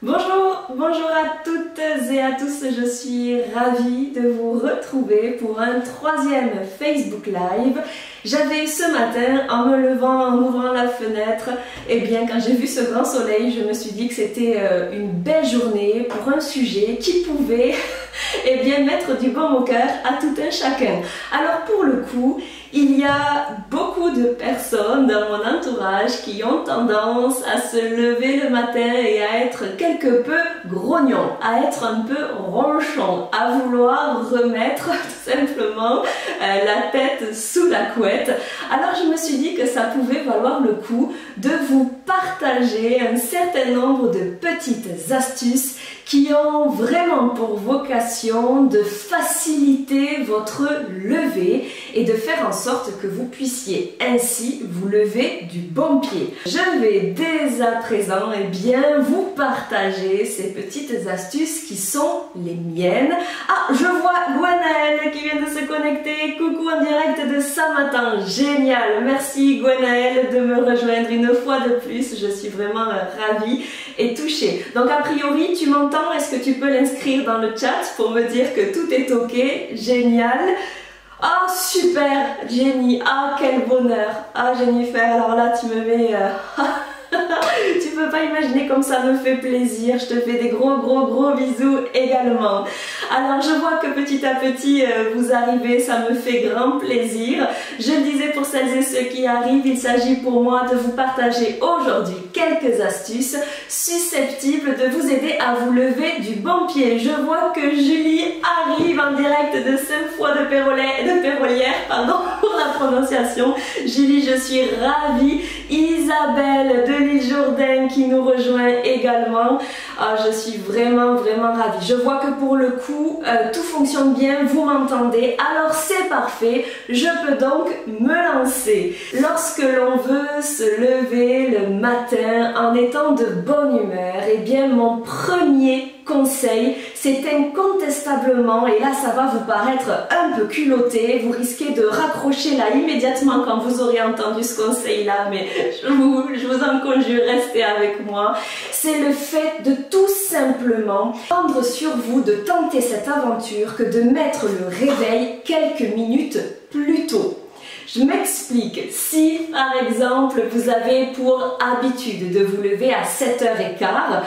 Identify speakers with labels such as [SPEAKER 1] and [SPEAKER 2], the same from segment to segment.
[SPEAKER 1] Bonjour à toutes et à tous, je suis ravie de vous retrouver pour un troisième Facebook Live. J'avais ce matin, en me levant, en ouvrant la fenêtre, quand j'ai vu ce grand soleil, je me suis dit que c'était une belle journée pour un sujet qui pouvait mettre du baume au cœur à tout un chacun. Alors pour le coup, il y a beaucoup de personnes dans mon entourage qui ont tendance à se lever le matin et à être quelque peu grognon, à être un peu ronchon, à vouloir remettre tout simplement la tête sous la couette. Alors je me suis dit que ça pouvait valoir le coup de vous partager un certain nombre de petites astuces qui ont vraiment pour vocation de faciliter votre lever et de faire en sorte que vous puissiez ainsi vous lever du bon pied. Je vais dès à présent vous partager ces petites astuces qui sont les miennes. Ah, je vois Gwenaëlle qui vient de se connecter. Coucou en direct de Saint-Martin. Génial. Merci Gwenaëlle de me rejoindre une fois de plus. Je suis vraiment ravie et touchée. Donc a priori, tu m'entends? Est-ce que tu peux l'inscrire dans le chat pour me dire que tout est ok? Génial. Ah, super, Jenny. Ah, quel bonheur. Ah, Jennifer, alors là, tu me mets... Tu peux pas imaginer comme ça me fait plaisir. Je te fais des gros bisous également. Alors je vois que petit à petit vous arrivez, ça me fait grand plaisir. Je le disais pour celles et ceux qui arrivent, il s'agit pour moi de vous partager aujourd'hui quelques astuces susceptibles de vous aider à vous lever du bon pied. Je vois que Julie arrive en direct de Sainte-Foy de Pérolière, pardon pour la prononciation. Julie, je suis ravie. Isabelle de l'île Jourdain qui nous rejoint également. Ah, je suis vraiment ravie. Je vois que pour le coup, tout fonctionne bien, vous m'entendez. Alors c'est parfait, je peux donc me lancer. Lorsque l'on veut se lever le matin en étant de bonne humeur, mon premier conseil, c'est incontestablement, et là ça va vous paraître un peu culotté, vous risquez de raccrocher là immédiatement quand vous aurez entendu ce conseil là, mais je vous en conjure, restez avec moi. C'est le fait de tout simplement prendre sur vous de tenter cette aventure que de mettre le réveil quelques minutes plus tôt. Je m'explique. Si par exemple vous avez pour habitude de vous lever à 7h15,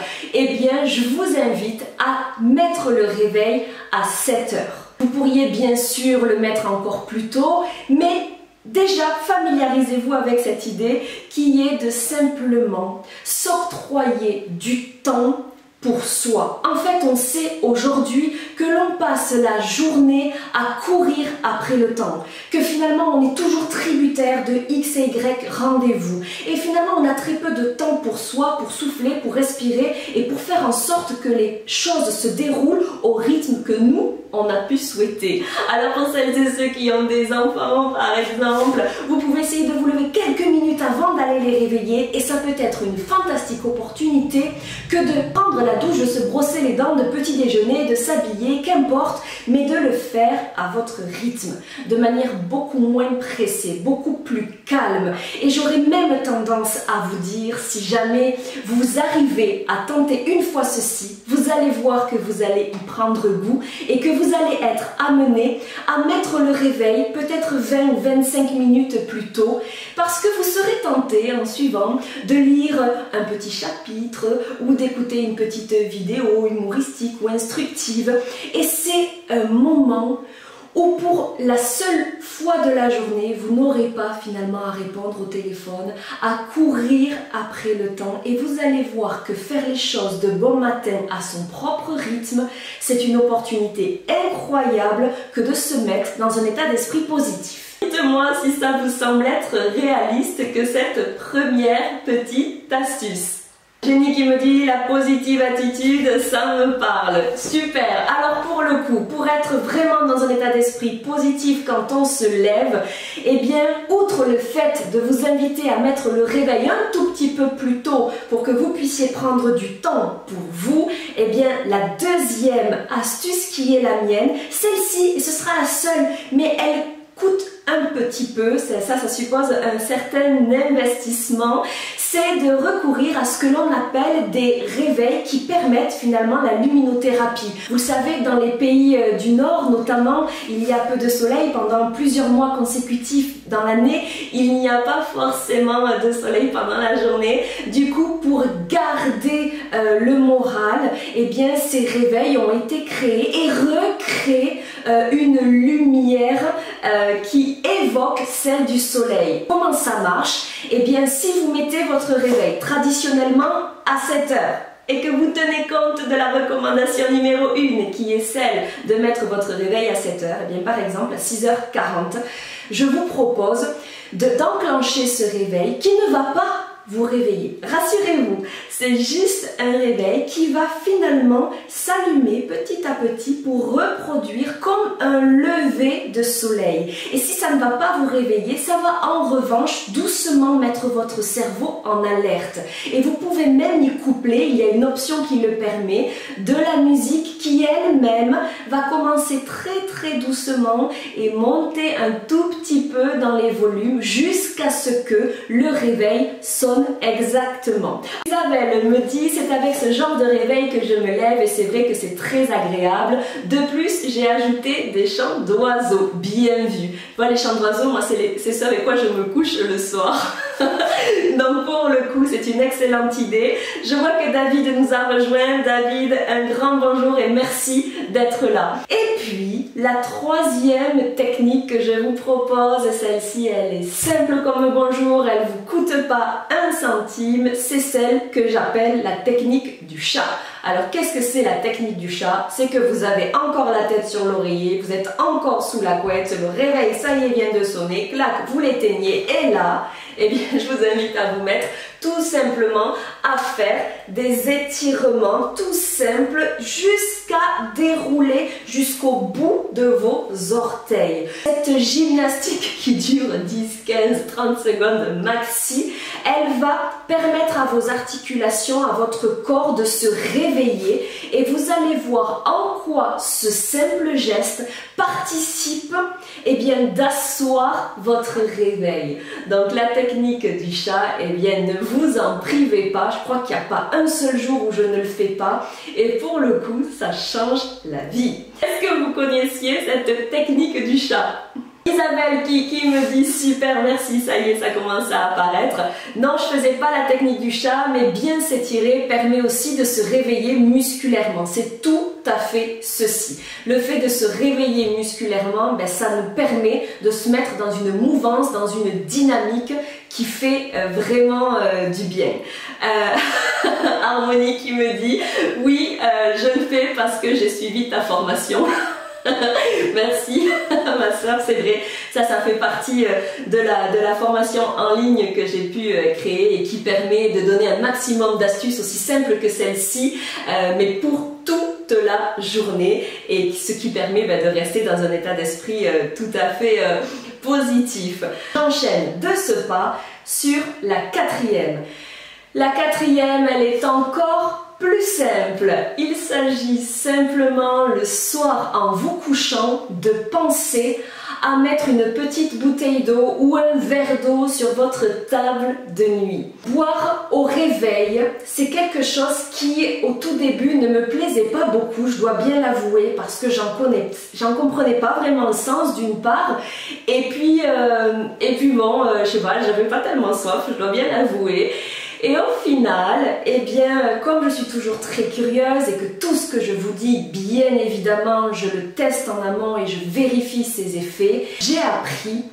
[SPEAKER 1] je vous invite à mettre le réveil à 7h. Vous pourriez bien sûr le mettre encore plus tôt, mais déjà familiarisez-vous avec cette idée qui est de simplement s'octroyer du temps pour soi. En fait, on sait aujourd'hui que l'on passe la journée à courir après le temps, que finalement on est toujours tributaire de X et Y rendez-vous, et finalement on a très peu de temps pour soi, pour souffler, pour respirer et pour faire en sorte que les choses se déroulent au rythme que nous on a pu souhaiter. Alors pour celles et ceux qui ont des enfants par exemple, vous pouvez essayer de vous lever quelques minutes avant d'aller les réveiller, et ça peut être une fantastique opportunité que de prendre la douche, de se brosser les dents, de petit déjeuner, de s'habiller, qu'importe, mais de le faire à votre rythme, de manière beaucoup moins pressée, beaucoup plus calme. Et j'aurais même tendance à vous dire, si jamais vous arrivez à tenter une fois ceci, vous allez voir que vous allez y prendre goût et que vous allez être amené à mettre le réveil peut-être 20 ou 25 minutes plus tôt, parce que vous serez tenté en suivant de lire un petit chapitre ou d'écouter une petite vidéo humoristique ou instructive, et c'est un moment où pour la seule fois de la journée, vous n'aurez pas finalement à répondre au téléphone, à courir après le temps, et vous allez voir que faire les choses de bon matin à son propre rythme, c'est une opportunité incroyable que de se mettre dans un état d'esprit positif. Dites-moi si ça vous semble être réaliste que cette première petite astuce. Jenny qui me dit la positive attitude, ça me parle. Super. Alors pour le coup, pour être vraiment dans un état d'esprit positif quand on se lève, outre le fait de vous inviter à mettre le réveil un tout petit peu plus tôt pour que vous puissiez prendre du temps pour vous, la deuxième astuce qui est la mienne, celle-ci, et ce sera la seule, mais elle coûte un petit peu, ça suppose un certain investissement, c'est de recourir à ce que l'on appelle des réveils qui permettent finalement la luminothérapie. Vous le savez, dans les pays du Nord notamment, il y a peu de soleil pendant plusieurs mois consécutifs dans l'année, il n'y a pas forcément de soleil pendant la journée. Du coup, pour garder le moral, eh bien ces réveils ont été créés et recréent une lumière qui évoque celle du soleil. Comment ça marche? Eh bien, si vous mettez votre réveil traditionnellement à 7 heures et que vous tenez compte de la recommandation numéro 1 qui est celle de mettre votre réveil à 7 heures, eh bien par exemple à 6h40, je vous propose d'enclencher ce réveil qui ne va pas vous réveiller. Rassurez-vous, c'est juste un réveil qui va finalement s'allumer petit à petit pour reproduire comme un lever de soleil. Et si ça ne va pas vous réveiller, ça va en revanche doucement mettre votre cerveau en alerte. Et vous pouvez même y coupler, il y a une option qui le permet, de la musique qui elle-même va commencer très doucement et monter un tout petit peu dans les volumes jusqu'à ce que le réveil sonne exactement. Isabelle me dit, c'est avec ce genre de réveil que je me lève et c'est vrai que c'est très agréable. De plus, j'ai ajouté des chants d'oiseaux. Bien vu. Voilà, les chants d'oiseaux, moi c'est ce avec quoi je me couche le soir. Donc pour le coup, c'est une excellente idée. Je vois que David nous a rejoint. David, un grand bonjour et merci d'être là. Et puis, la troisième technique que je vous propose, celle-ci, elle est simple comme bonjour, elle vous coûte pas un centime, c'est celle que j'appelle la technique du chat. Alors qu'est-ce que c'est la technique du chat? C'est que vous avez encore la tête sur l'oreiller, vous êtes encore sous la couette, le réveil, ça y est, vient de sonner, clac, vous l'éteignez et là, eh bien je vous invite à vous mettre tout simplement à faire des étirements tout simples jusqu'à dérouler jusqu'au bout de vos orteils. Cette gymnastique qui dure 10, 15, 30 secondes maxi, elle va permettre à vos articulations, à votre corps de se réveiller et vous allez voir en quoi ce simple geste participe eh bien, d'asseoir votre réveil. Donc la technique du chat, eh bien, ne vous en privez pas. Je crois qu'il n'y a pas un seul jour où je ne le fais pas. Et pour le coup, ça change la vie. Est-ce que vous connaissiez cette technique du chat? Isabelle qui me dit super, merci, ça y est, ça commence à apparaître. Non, je faisais pas la technique du chat, mais bien s'étirer permet aussi de se réveiller musculairement. C'est tout à fait ceci. Le fait de se réveiller musculairement, ben, ça nous permet de se mettre dans une mouvance, dans une dynamique qui fait vraiment du bien. Harmonie qui me dit, oui, je le fais parce que j'ai suivi ta formation. Merci ma soeur, c'est vrai, ça fait partie de la formation en ligne que j'ai pu créer et qui permet de donner un maximum d'astuces aussi simples que celle-ci, mais pour toute la journée et ce qui permet de rester dans un état d'esprit tout à fait positif. J'enchaîne de ce pas sur la quatrième. La quatrième, elle est encore plus simple. Il s'agit simplement le soir en vous couchant de penser à mettre une petite bouteille d'eau ou un verre d'eau sur votre table de nuit. Boire au réveil, c'est quelque chose qui au tout début ne me plaisait pas beaucoup, je dois bien l'avouer, parce que j'en comprenais pas vraiment le sens d'une part, et puis bon, je sais pas, j'avais pas tellement soif, je dois bien l'avouer. Et au final, eh bien, comme je suis toujours très curieuse et que tout ce que je vous dis, bien évidemment, je le teste en amont et je vérifie ses effets, j'ai appris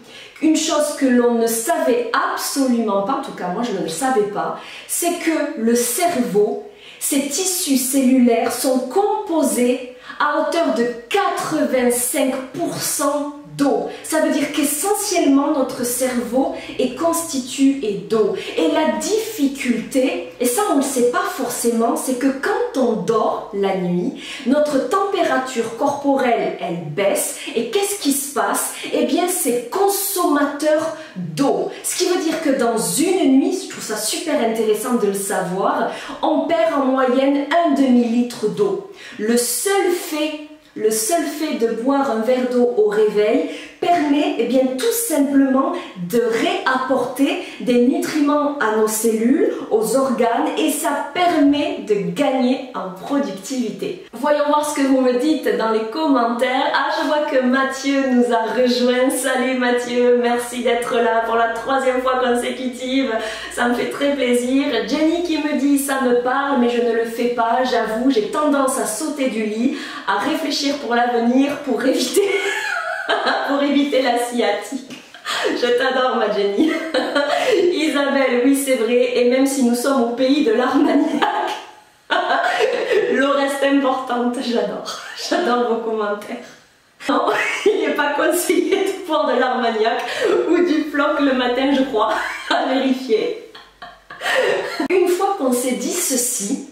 [SPEAKER 1] une chose que l'on ne savait absolument pas, en tout cas moi je ne le savais pas, c'est que le cerveau, ses tissus cellulaires sont composés à hauteur de 85% d'eau. Ça veut dire qu'essentiellement notre cerveau est constitué d'eau. Et la difficulté, et ça on ne le sait pas forcément, c'est que quand on dort la nuit, notre température corporelle elle baisse et qu'est-ce qui se passe? Eh bien c'est consommateur d'eau. Ce qui veut dire que dans une nuit, je trouve ça super intéressant de le savoir, on perd en moyenne un demi-litre d'eau. Le seul fait Le seul fait de boire un verre d'eau au réveil permet eh bien, tout simplement de réapporter des nutriments à nos cellules, aux organes, et ça permet de gagner en productivité. Voyons voir ce que vous me dites dans les commentaires. Ah, je vois que Mathieu nous a rejoint. Salut Mathieu, merci d'être là pour la 3e fois consécutive. Ça me fait très plaisir. Jenny qui me dit ça me parle mais je ne le fais pas, j'avoue, j'ai tendance à sauter du lit, à réfléchir pour l'avenir, pour éviter pour éviter la sciatique. Je t'adore ma Jenny. Isabelle, oui c'est vrai, et même si nous sommes au pays de l'Armagnac, l'eau reste importante. J'adore vos commentaires. Non, il n'est pas conseillé de boire de l'Armagnac ou du Floc le matin, je crois, à vérifier. Une fois qu'on s'est dit ceci,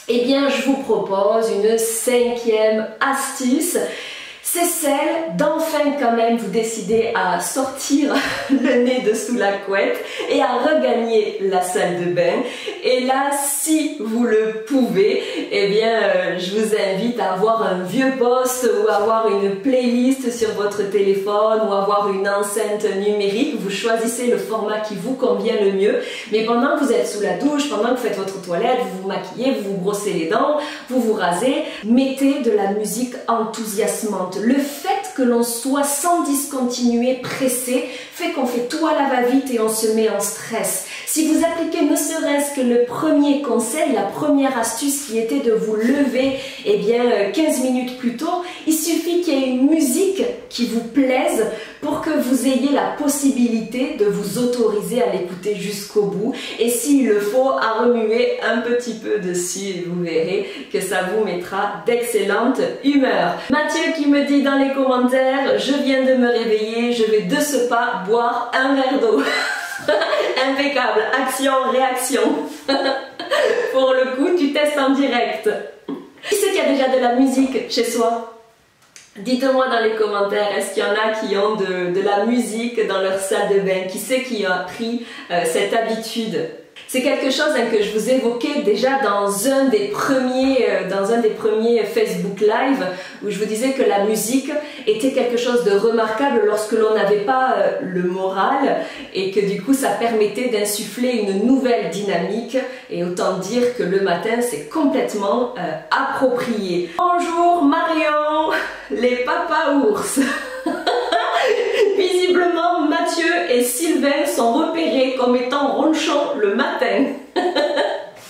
[SPEAKER 1] eh bien je vous propose une 5e astuce. C'est celle d'enfin quand même vous décider à sortir le nez de sous la couette et à regagner la salle de bain. Et là, si vous le pouvez, eh bien, je vous invite à avoir un vieux poste ou avoir une playlist sur votre téléphone ou avoir une enceinte numérique. Vous choisissez le format qui vous convient le mieux. Mais pendant que vous êtes sous la douche, pendant que vous faites votre toilette, vous vous maquillez, vous vous brossez les dents, vous vous rasez, mettez de la musique enthousiasmante. Le fait que l'on soit sans discontinuer pressé fait qu'on fait tout à la va-vite et on se met en stress. Si vous appliquez ne serait-ce que le premier conseil, la première astuce qui était de vous lever eh bien, 15 minutes plus tôt, il suffit qu'il y ait une musique qui vous plaise pour que vous ayez la possibilité de vous autoriser à l'écouter jusqu'au bout. Et s'il le faut, à remuer un petit peu dessus et vous verrez que ça vous mettra d'excellente humeur. Mathieu qui me dit dans les commentaires, je viens de me réveiller, je vais de ce pas boire un verre d'eau. Impeccable, action, réaction. Pour le coup, tu testes en direct. Qui c'est qui a déjà de la musique chez soi? Dites-moi dans les commentaires, est-ce qu'il y en a qui ont de la musique dans leur salle de bain? Qui c'est qui a pris cette habitude? C'est quelque chose que je vous évoquais déjà dans un des premiers Facebook Live où je vous disais que la musique était quelque chose de remarquable lorsque l'on n'avait pas le moral et que du coup ça permettait d'insuffler une nouvelle dynamique et autant dire que le matin c'est complètement approprié. Bonjour Marion, les papas ours. Visiblement, Mathieu et Sylvain sont repérés comme étant ronchons le matin.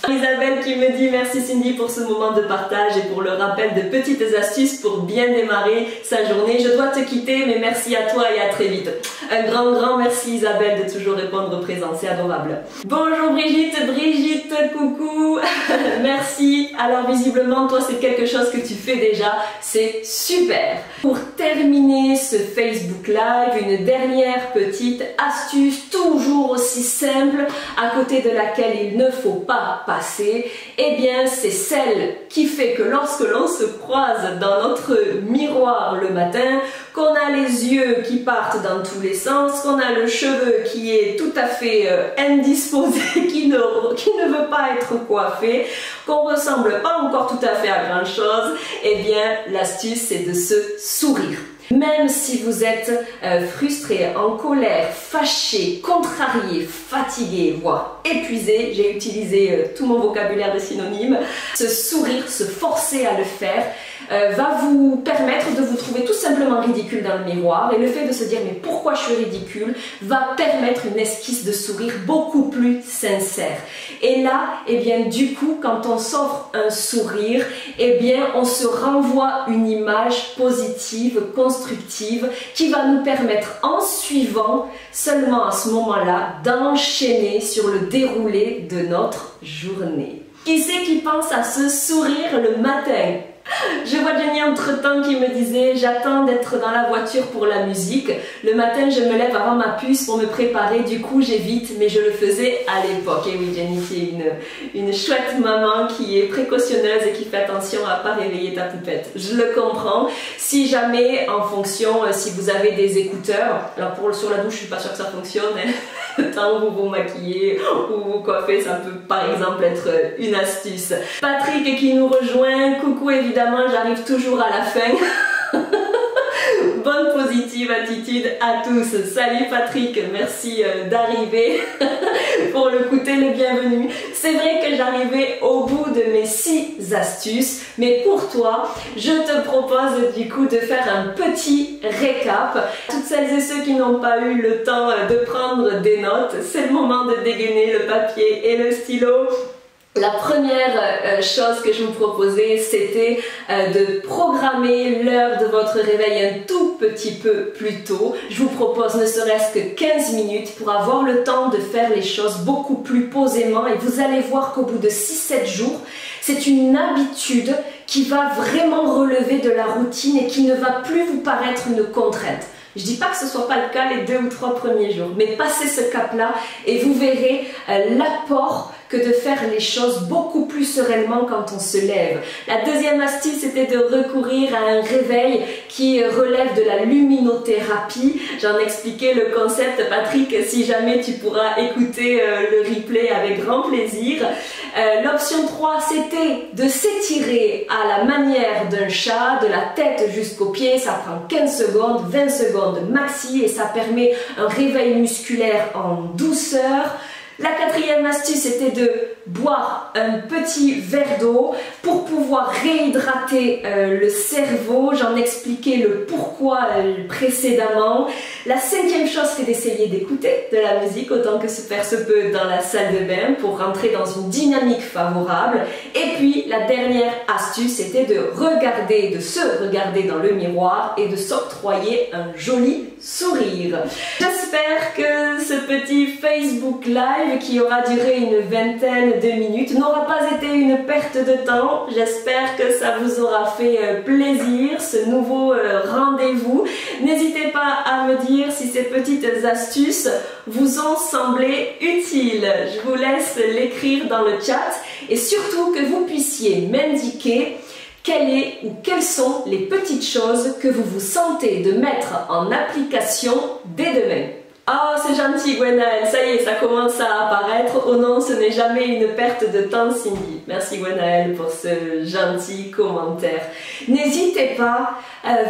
[SPEAKER 1] Isabelle qui me dit merci Cindy pour ce moment de partage et pour le rappel de petites astuces pour bien démarrer sa journée. Je dois te quitter mais merci à toi et à très vite. Un grand merci Isabelle de toujours répondre présent, c'est adorable. Bonjour Brigitte, coucou. Merci. Alors visiblement toi c'est quelque chose que tu fais déjà, c'est super. Pour terminer ce Facebook Live, une dernière petite astuce toujours aussi simple à côté de laquelle il ne faut pas passer, eh bien c'est celle qui fait que lorsque l'on se croise dans notre miroir le matin, qu'on a les yeux qui partent dans tous les sens, qu'on a le cheveu qui est tout à fait indisposé, qui ne veut pas être coiffé, qu'on ressemble pas encore tout à fait à grand chose, eh bien l'astuce c'est de se sourire. Même si vous êtes frustré, en colère, fâché, contrarié, fatigué, voire épuisé, j'ai utilisé tout mon vocabulaire de synonymes, ce sourire, se forcer à le faire, va vous permettre de vous trouver tout simplement ridicule dans le miroir et le fait de se dire mais pourquoi je suis ridicule va permettre une esquisse de sourire beaucoup plus sincère. Et là, eh bien du coup, quand on s'offre un sourire, eh bien on se renvoie une image positive, constructive, qui va nous permettre en suivant, seulement à ce moment-là, d'enchaîner sur le déroulé de notre journée. Qui c'est qui pense à se sourire le matin? Je vois Jenny entre-temps qui me disait j'attends d'être dans la voiture pour la musique. Le matin je me lève avant ma puce pour me préparer, du coup j'évite, mais je le faisais à l'époque. Et oui Jenny, c'est une chouette maman qui est précautionneuse et qui fait attention à ne pas réveiller ta poupette. Je le comprends. Si jamais, en fonction, si vous avez des écouteurs, alors sur la douche je suis pas sûre que ça fonctionne, hein. Le temps où vous vous maquillez ou vous coiffez, ça peut par exemple être une astuce. Patrick qui nous rejoint, coucou évidemment. évidemment, j'arrive toujours à la fin. Bonne positive attitude à tous. Salut Patrick, merci d'arriver. Pour le coup, t'es le bienvenu. C'est vrai que j'arrivais au bout de mes 6 astuces, mais pour toi, je te propose du coup de faire un petit récap. Toutes celles et ceux qui n'ont pas eu le temps de prendre des notes, c'est le moment de dégainer le papier et le stylo. La première chose que je vous proposais, c'était de programmer l'heure de votre réveil un tout petit peu plus tôt. Je vous propose ne serait-ce que 15 minutes pour avoir le temps de faire les choses beaucoup plus posément et vous allez voir qu'au bout de 6-7 jours, c'est une habitude qui va vraiment relever de la routine et qui ne va plus vous paraître une contrainte. Je dis pas que ce soit pas le cas les 2 ou 3 premiers jours, mais passez ce cap-là et vous verrez l'apport que de faire les choses beaucoup plus sereinement quand on se lève. La deuxième astuce, c'était de recourir à un réveil qui relève de la luminothérapie. J'en expliquais le concept, Patrick, si jamais tu pourras écouter le replay avec grand plaisir. L'option 3, c'était de s'étirer à la manière d'un chat, de la tête jusqu'aux pieds. Ça prend 15 secondes, 20 secondes maxi et ça permet un réveil musculaire en douceur. La quatrième astuce était de boire un petit verre d'eau pour pouvoir réhydrater le cerveau. J'en expliquais le pourquoi précédemment. La cinquième chose, c'est d'essayer d'écouter de la musique autant que se faire se peut dans la salle de bain pour rentrer dans une dynamique favorable. Et puis la dernière astuce, c'était de se regarder dans le miroir et de s'octroyer un joli sourire. J'espère que ce petit Facebook Live qui aura duré une vingtaine de minutes n'aura pas été une perte de temps. J'espère que ça vous aura fait plaisir, ce nouveau rendez-vous. N'hésitez pas à me dire si ces petites astuces vous ont semblé utiles. Je vous laisse l'écrire dans le chat et surtout que vous puissiez m'indiquer quelles sont les petites choses que vous vous sentez de mettre en application dès demain. Oh, c'est gentil Gwenaëlle, ça y est, ça commence à apparaître. Oh non, ce n'est jamais une perte de temps, Cindy. Merci Gwenaëlle pour ce gentil commentaire. N'hésitez pas,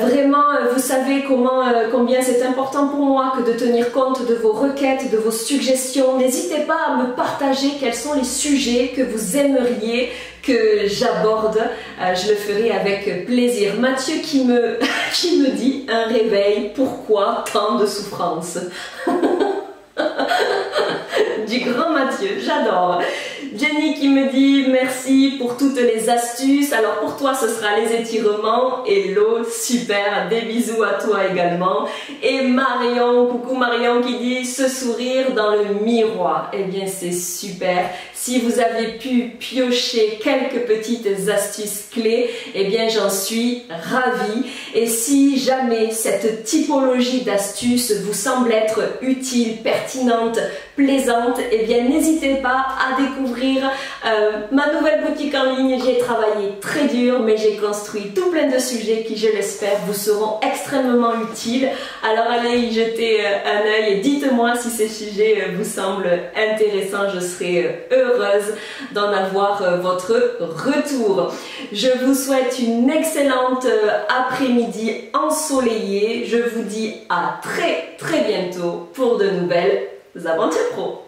[SPEAKER 1] vraiment, vous savez combien c'est important pour moi que de tenir compte de vos requêtes, de vos suggestions. N'hésitez pas à me partager quels sont les sujets que vous aimeriez que j'aborde. Je le ferai avec plaisir. Mathieu qui me dit un réveil, pourquoi tant de souffrance? Du grand Mathieu, j'adore. Jenny qui me dit merci pour toutes les astuces. Alors pour toi ce sera les étirements. Hello, super, des bisous à toi également. Et Marion, coucou Marion qui dit ce sourire dans le miroir. Eh bien c'est super. Si vous avez pu piocher quelques petites astuces clés, eh bien j'en suis ravie. Et si jamais cette typologie d'astuces vous semble être utile, pertinente, plaisante, eh bien n'hésitez pas à découvrir ma nouvelle boutique en ligne. J'y ai travaillé très dur, mais j'ai construit tout plein de sujets qui, je l'espère, vous seront extrêmement utiles. Alors allez y jeter un œil et dites-moi si ces sujets vous semblent intéressants. Je serai heureuse d'en avoir votre retour. Je vous souhaite une excellente après-midi ensoleillée. Je vous dis à très bientôt pour de nouvelles aventures pro.